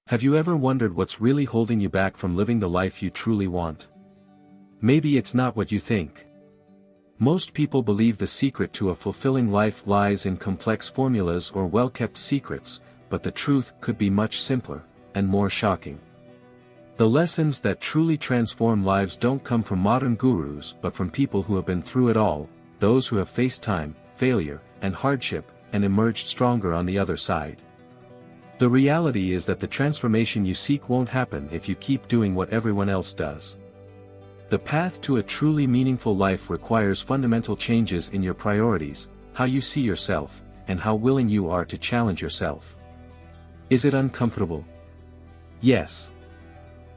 Have you ever wondered what's really holding you back from living the life you truly want? Maybe it's not what you think. Most people believe the secret to a fulfilling life lies in complex formulas or well-kept secrets, but the truth could be much simpler, and more shocking. The lessons that truly transform lives don't come from modern gurus but from people who have been through it all, those who have faced time, failure, and hardship, and emerged stronger on the other side. The reality is that the transformation you seek won't happen if you keep doing what everyone else does. The path to a truly meaningful life requires fundamental changes in your priorities, how you see yourself, and how willing you are to challenge yourself. Is it uncomfortable? Yes.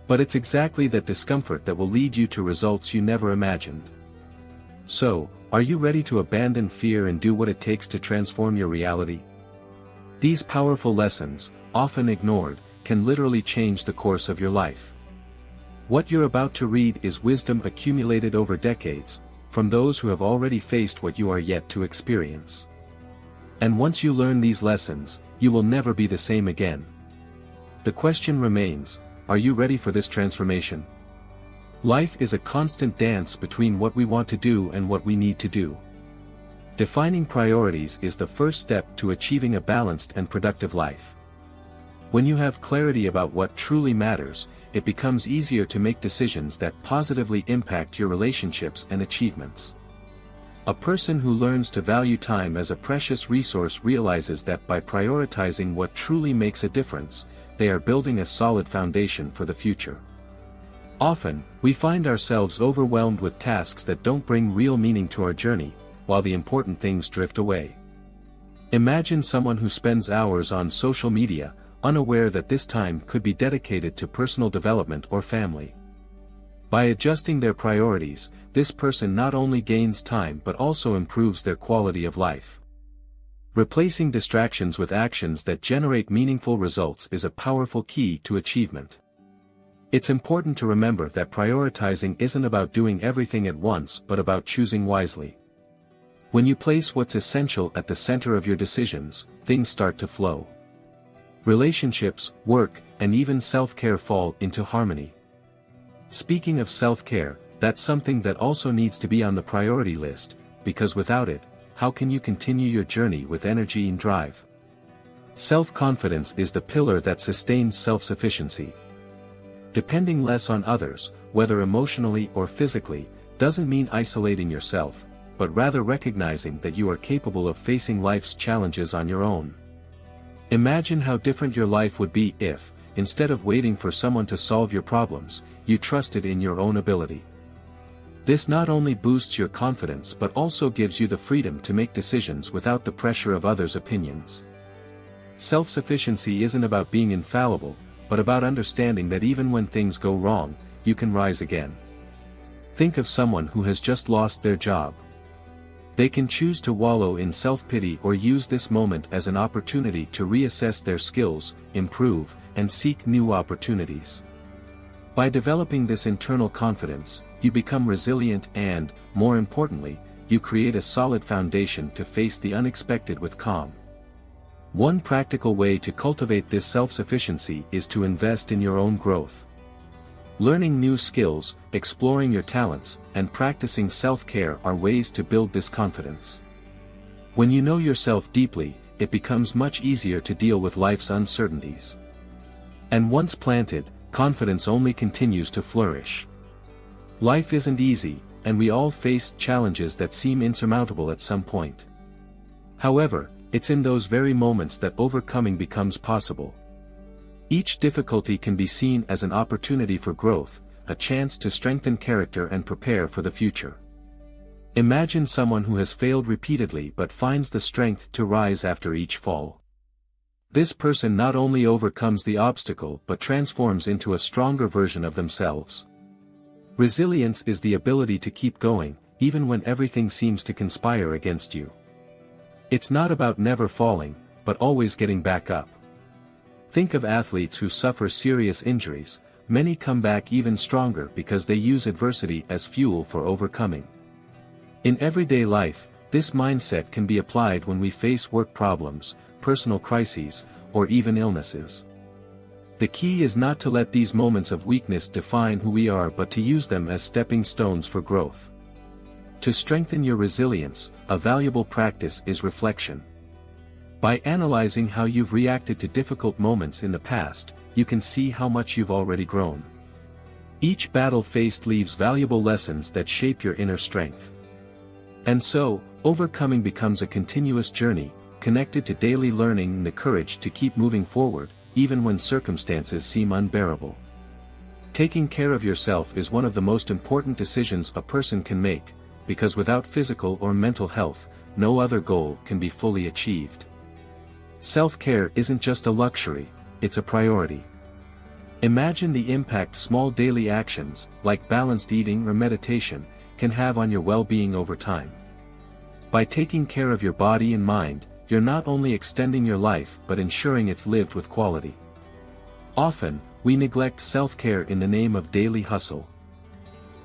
But it's exactly that discomfort that will lead you to results you never imagined. So, are you ready to abandon fear and do what it takes to transform your reality? These powerful lessons, often ignored, can literally change the course of your life. What you're about to read is wisdom accumulated over decades, from those who have already faced what you are yet to experience. And once you learn these lessons, you will never be the same again. The question remains, are you ready for this transformation? Life is a constant dance between what we want to do and what we need to do. Defining priorities is the first step to achieving a balanced and productive life. When you have clarity about what truly matters, it becomes easier to make decisions that positively impact your relationships and achievements. A person who learns to value time as a precious resource realizes that by prioritizing what truly makes a difference, they are building a solid foundation for the future. Often, we find ourselves overwhelmed with tasks that don't bring real meaning to our journey, while the important things drift away. Imagine someone who spends hours on social media, unaware that this time could be dedicated to personal development or family. By adjusting their priorities, this person not only gains time but also improves their quality of life. Replacing distractions with actions that generate meaningful results is a powerful key to achievement. It's important to remember that prioritizing isn't about doing everything at once but about choosing wisely. When you place what's essential at the center of your decisions, things start to flow. Relationships, work, and even self-care fall into harmony. Speaking of self-care, that's something that also needs to be on the priority list, because without it, how can you continue your journey with energy and drive? Self-confidence is the pillar that sustains self-sufficiency. Depending less on others, whether emotionally or physically, doesn't mean isolating yourself, but rather recognizing that you are capable of facing life's challenges on your own. Imagine how different your life would be if, instead of waiting for someone to solve your problems, you trusted in your own ability. This not only boosts your confidence but also gives you the freedom to make decisions without the pressure of others' opinions. Self-sufficiency isn't about being infallible, but about understanding that even when things go wrong, you can rise again. Think of someone who has just lost their job. They can choose to wallow in self-pity or use this moment as an opportunity to reassess their skills, improve, and seek new opportunities. By developing this internal confidence, you become resilient and, more importantly, you create a solid foundation to face the unexpected with calm. One practical way to cultivate this self-sufficiency is to invest in your own growth. Learning new skills, exploring your talents, and practicing self-care are ways to build this confidence. When you know yourself deeply, it becomes much easier to deal with life's uncertainties. And once planted, confidence only continues to flourish. Life isn't easy, and we all face challenges that seem insurmountable at some point. However, it's in those very moments that overcoming becomes possible. Each difficulty can be seen as an opportunity for growth, a chance to strengthen character and prepare for the future. Imagine someone who has failed repeatedly but finds the strength to rise after each fall. This person not only overcomes the obstacle but transforms into a stronger version of themselves. Resilience is the ability to keep going, even when everything seems to conspire against you. It's not about never falling, but always getting back up. Think of athletes who suffer serious injuries. Many come back even stronger because they use adversity as fuel for overcoming. In everyday life, this mindset can be applied when we face work problems, personal crises, or even illnesses. The key is not to let these moments of weakness define who we are but to use them as stepping stones for growth. To strengthen your resilience, a valuable practice is reflection. By analyzing how you've reacted to difficult moments in the past, you can see how much you've already grown. Each battle faced leaves valuable lessons that shape your inner strength. And so, overcoming becomes a continuous journey, connected to daily learning and the courage to keep moving forward, even when circumstances seem unbearable. Taking care of yourself is one of the most important decisions a person can make, because without physical or mental health, no other goal can be fully achieved. Self-care isn't just a luxury, it's a priority. Imagine the impact small daily actions, like balanced eating or meditation, can have on your well-being over time. By taking care of your body and mind, you're not only extending your life but ensuring it's lived with quality. Often, we neglect self-care in the name of daily hustle.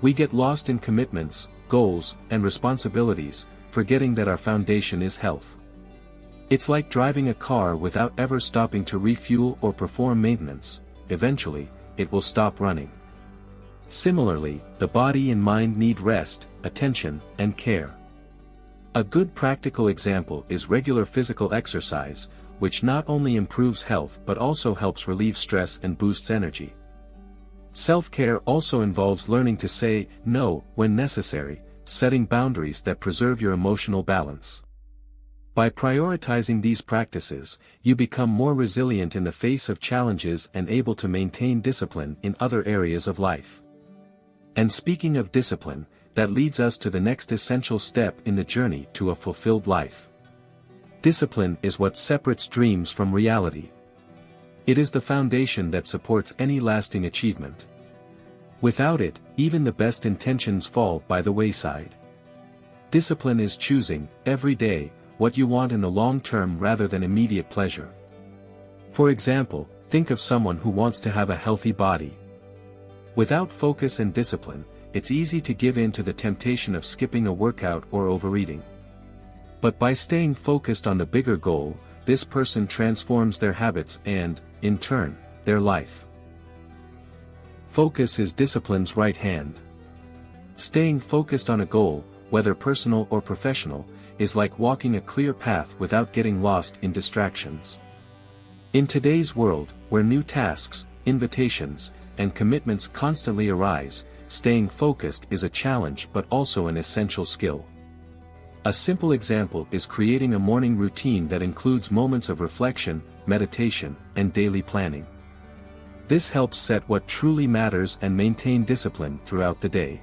We get lost in commitments, goals, and responsibilities, forgetting that our foundation is health. It's like driving a car without ever stopping to refuel or perform maintenance. Eventually, it will stop running. Similarly, the body and mind need rest, attention, and care. A good practical example is regular physical exercise, which not only improves health but also helps relieve stress and boosts energy. Self-care also involves learning to say no when necessary, setting boundaries that preserve your emotional balance. By prioritizing these practices, you become more resilient in the face of challenges and able to maintain discipline in other areas of life. And speaking of discipline, that leads us to the next essential step in the journey to a fulfilled life. Discipline is what separates dreams from reality. It is the foundation that supports any lasting achievement. Without it, even the best intentions fall by the wayside. Discipline is choosing, every day, what you want in the long term rather than immediate pleasure. For example, think of someone who wants to have a healthy body. Without focus and discipline, it's easy to give in to the temptation of skipping a workout or overeating. But by staying focused on the bigger goal, this person transforms their habits and, in turn, their life. Focus is discipline's right hand. Staying focused on a goal, whether personal or professional, is like walking a clear path without getting lost in distractions. In today's world, where new tasks, invitations, and commitments constantly arise, staying focused is a challenge but also an essential skill. A simple example is creating a morning routine that includes moments of reflection, meditation, and daily planning. This helps set what truly matters and maintain discipline throughout the day.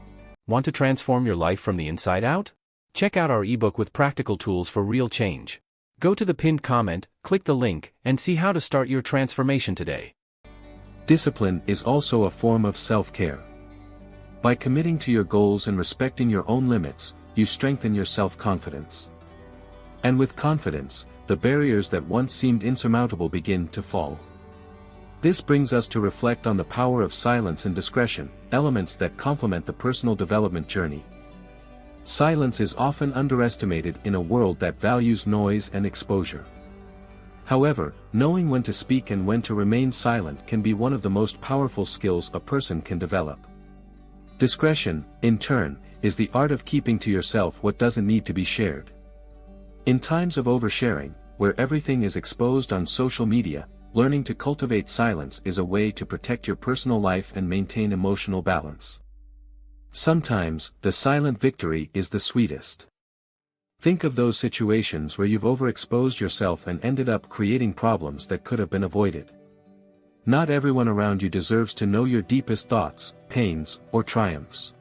Want to transform your life from the inside out? Check out our ebook with practical tools for real change. Go to the pinned comment, click the link, and see how to start your transformation today. Discipline is also a form of self-care. By committing to your goals and respecting your own limits, you strengthen your self-confidence. And with confidence, the barriers that once seemed insurmountable begin to fall. This brings us to reflect on the power of silence and discretion, elements that complement the personal development journey. Silence is often underestimated in a world that values noise and exposure. However, knowing when to speak and when to remain silent can be one of the most powerful skills a person can develop. Discretion, in turn, is the art of keeping to yourself what doesn't need to be shared. In times of oversharing, where everything is exposed on social media, learning to cultivate silence is a way to protect your personal life and maintain emotional balance. Sometimes, the silent victory is the sweetest. Think of those situations where you've overexposed yourself and ended up creating problems that could have been avoided. Not everyone around you deserves to know your deepest thoughts, pains, or triumphs.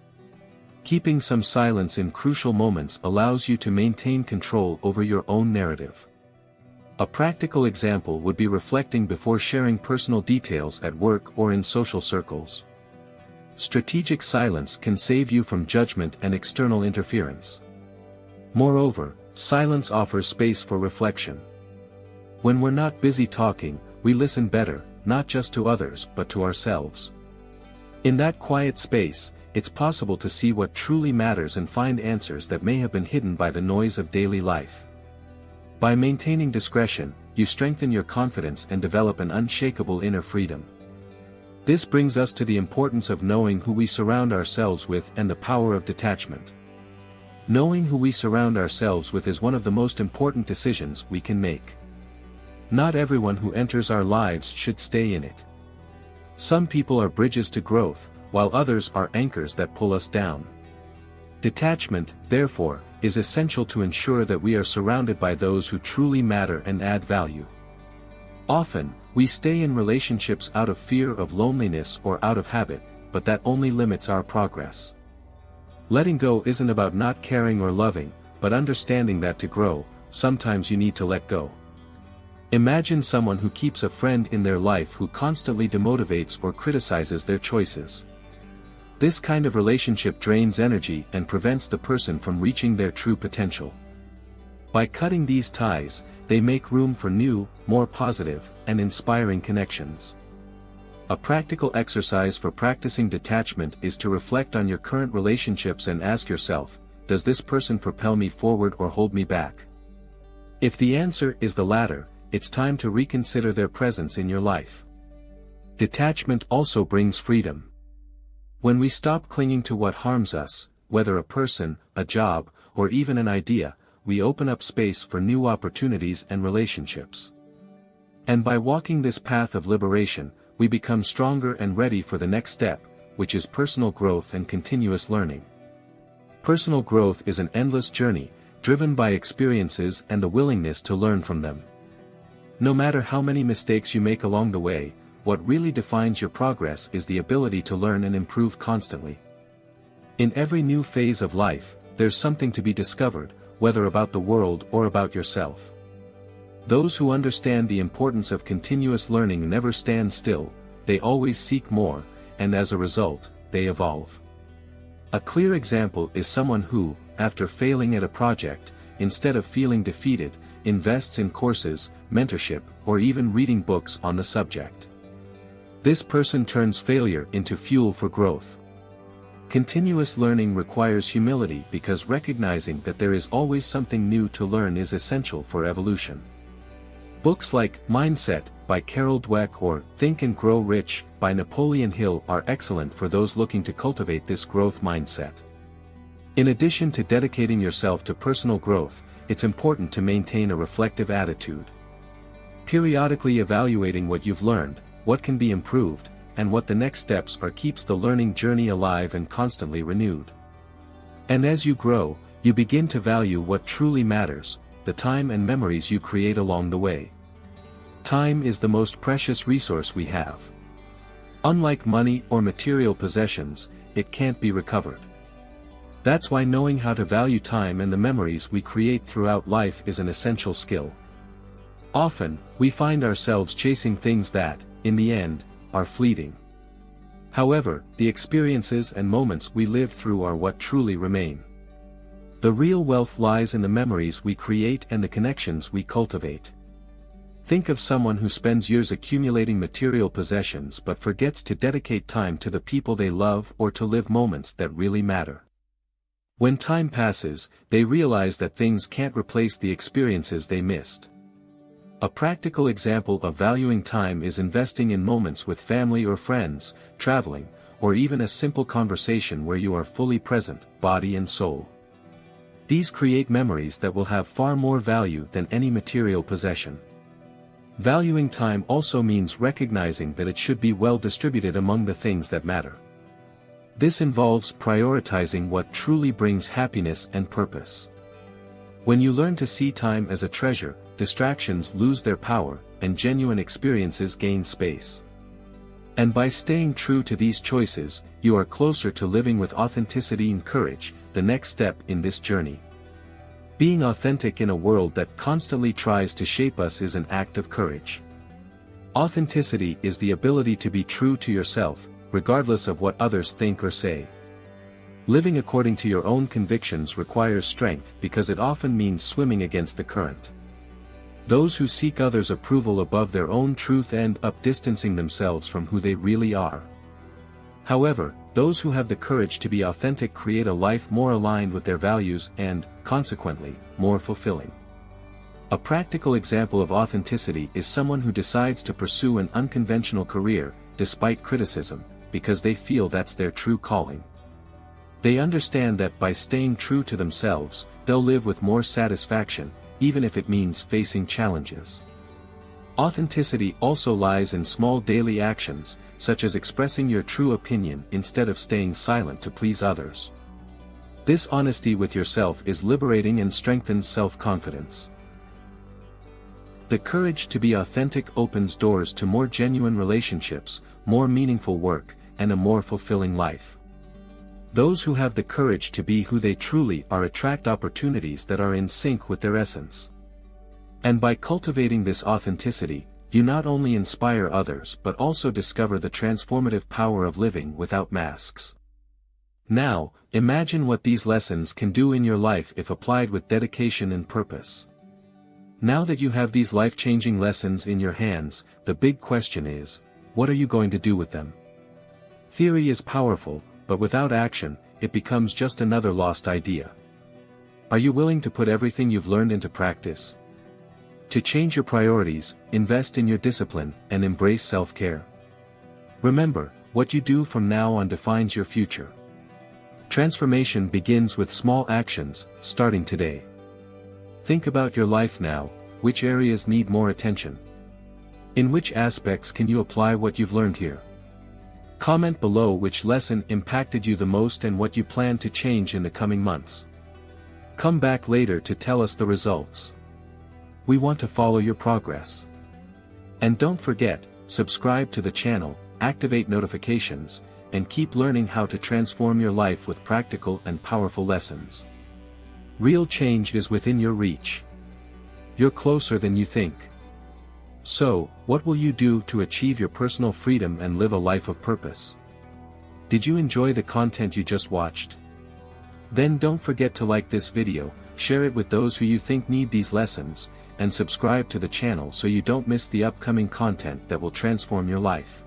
Keeping some silence in crucial moments allows you to maintain control over your own narrative. A practical example would be reflecting before sharing personal details at work or in social circles. Strategic silence can save you from judgment and external interference. Moreover, silence offers space for reflection. When we're not busy talking, we listen better, not just to others but to ourselves. In that quiet space, it's possible to see what truly matters and find answers that may have been hidden by the noise of daily life. By maintaining discretion, you strengthen your confidence and develop an unshakable inner freedom. This brings us to the importance of knowing who we surround ourselves with and the power of detachment. Knowing who we surround ourselves with is one of the most important decisions we can make. Not everyone who enters our lives should stay in it. Some people are bridges to growth, while others are anchors that pull us down. Detachment, therefore, is essential to ensure that we are surrounded by those who truly matter and add value. Often, we stay in relationships out of fear of loneliness or out of habit, but that only limits our progress. Letting go isn't about not caring or loving, but understanding that to grow, sometimes you need to let go. Imagine someone who keeps a friend in their life who constantly demotivates or criticizes their choices. This kind of relationship drains energy and prevents the person from reaching their true potential. By cutting these ties, they make room for new, more positive, and inspiring connections. A practical exercise for practicing detachment is to reflect on your current relationships and ask yourself, does this person propel me forward or hold me back? If the answer is the latter, it's time to reconsider their presence in your life. Detachment also brings freedom. When we stop clinging to what harms us, whether a person, a job, or even an idea, we open up space for new opportunities and relationships. And by walking this path of liberation, we become stronger and ready for the next step, which is personal growth and continuous learning. Personal growth is an endless journey, driven by experiences and the willingness to learn from them. No matter how many mistakes you make along the way, what really defines your progress is the ability to learn and improve constantly. In every new phase of life, there's something to be discovered, whether about the world or about yourself. Those who understand the importance of continuous learning never stand still, they always seek more, and as a result, they evolve. A clear example is someone who, after failing at a project, instead of feeling defeated, invests in courses, mentorship, or even reading books on the subject. This person turns failure into fuel for growth. Continuous learning requires humility because recognizing that there is always something new to learn is essential for evolution. Books like Mindset by Carol Dweck or Think and Grow Rich by Napoleon Hill are excellent for those looking to cultivate this growth mindset. In addition to dedicating yourself to personal growth, it's important to maintain a reflective attitude. Periodically evaluating what you've learned, what can be improved, and what the next steps are keeps the learning journey alive and constantly renewed. And as you grow, you begin to value what truly matters, the time and memories you create along the way. Time is the most precious resource we have. Unlike money or material possessions, it can't be recovered. That's why knowing how to value time and the memories we create throughout life is an essential skill. Often, we find ourselves chasing things that, in the end, are fleeting. However, the experiences and moments we live through are what truly remain. The real wealth lies in the memories we create and the connections we cultivate. Think of someone who spends years accumulating material possessions but forgets to dedicate time to the people they love or to live moments that really matter. When time passes, they realize that things can't replace the experiences they missed. A practical example of valuing time is investing in moments with family or friends, traveling, or even a simple conversation where you are fully present, body and soul. These create memories that will have far more value than any material possession. Valuing time also means recognizing that it should be well distributed among the things that matter. This involves prioritizing what truly brings happiness and purpose. When you learn to see time as a treasure, distractions lose their power, and genuine experiences gain space. And by staying true to these choices, you are closer to living with authenticity and courage, the next step in this journey. Being authentic in a world that constantly tries to shape us is an act of courage. Authenticity is the ability to be true to yourself, regardless of what others think or say. Living according to your own convictions requires strength because it often means swimming against the current. Those who seek others' approval above their own truth end up distancing themselves from who they really are. However, those who have the courage to be authentic create a life more aligned with their values and, consequently, more fulfilling. A practical example of authenticity is someone who decides to pursue an unconventional career, despite criticism, because they feel that's their true calling. They understand that by staying true to themselves, they'll live with more satisfaction, even if it means facing challenges. Authenticity also lies in small daily actions, such as expressing your true opinion instead of staying silent to please others. This honesty with yourself is liberating and strengthens self-confidence. The courage to be authentic opens doors to more genuine relationships, more meaningful work, and a more fulfilling life. Those who have the courage to be who they truly are attract opportunities that are in sync with their essence. And by cultivating this authenticity, you not only inspire others but also discover the transformative power of living without masks. Now, imagine what these lessons can do in your life if applied with dedication and purpose. Now that you have these life-changing lessons in your hands, the big question is, what are you going to do with them? Theory is powerful, but without action, it becomes just another lost idea. Are you willing to put everything you've learned into practice? To change your priorities, invest in your discipline, and embrace self-care. Remember, what you do from now on defines your future. Transformation begins with small actions, starting today. Think about your life now. Which areas need more attention? In which aspects can you apply what you've learned here? Comment below which lesson impacted you the most and what you plan to change in the coming months. Come back later to tell us the results. We want to follow your progress. And don't forget, subscribe to the channel, activate notifications, and keep learning how to transform your life with practical and powerful lessons. Real change is within your reach. You're closer than you think. So, what will you do to achieve your personal freedom and live a life of purpose? Did you enjoy the content you just watched? Then don't forget to like this video, share it with those who you think need these lessons, and subscribe to the channel so you don't miss the upcoming content that will transform your life.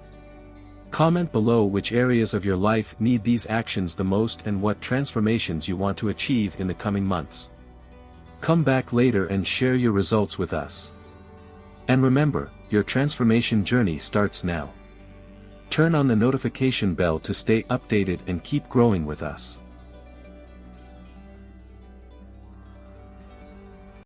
Comment below which areas of your life need these actions the most and what transformations you want to achieve in the coming months. Come back later and share your results with us. And remember, your transformation journey starts now. Turn on the notification bell to stay updated and keep growing with us.